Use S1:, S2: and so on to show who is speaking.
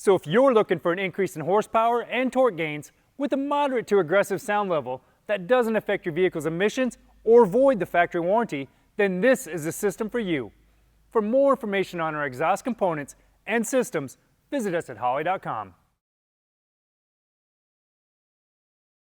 S1: So if you're looking for an increase in horsepower and torque gains with a moderate to aggressive sound level that doesn't affect your vehicle's emissions or void the factory warranty, then this is the system for you. For more information on our exhaust components and systems, visit us at Holley.com.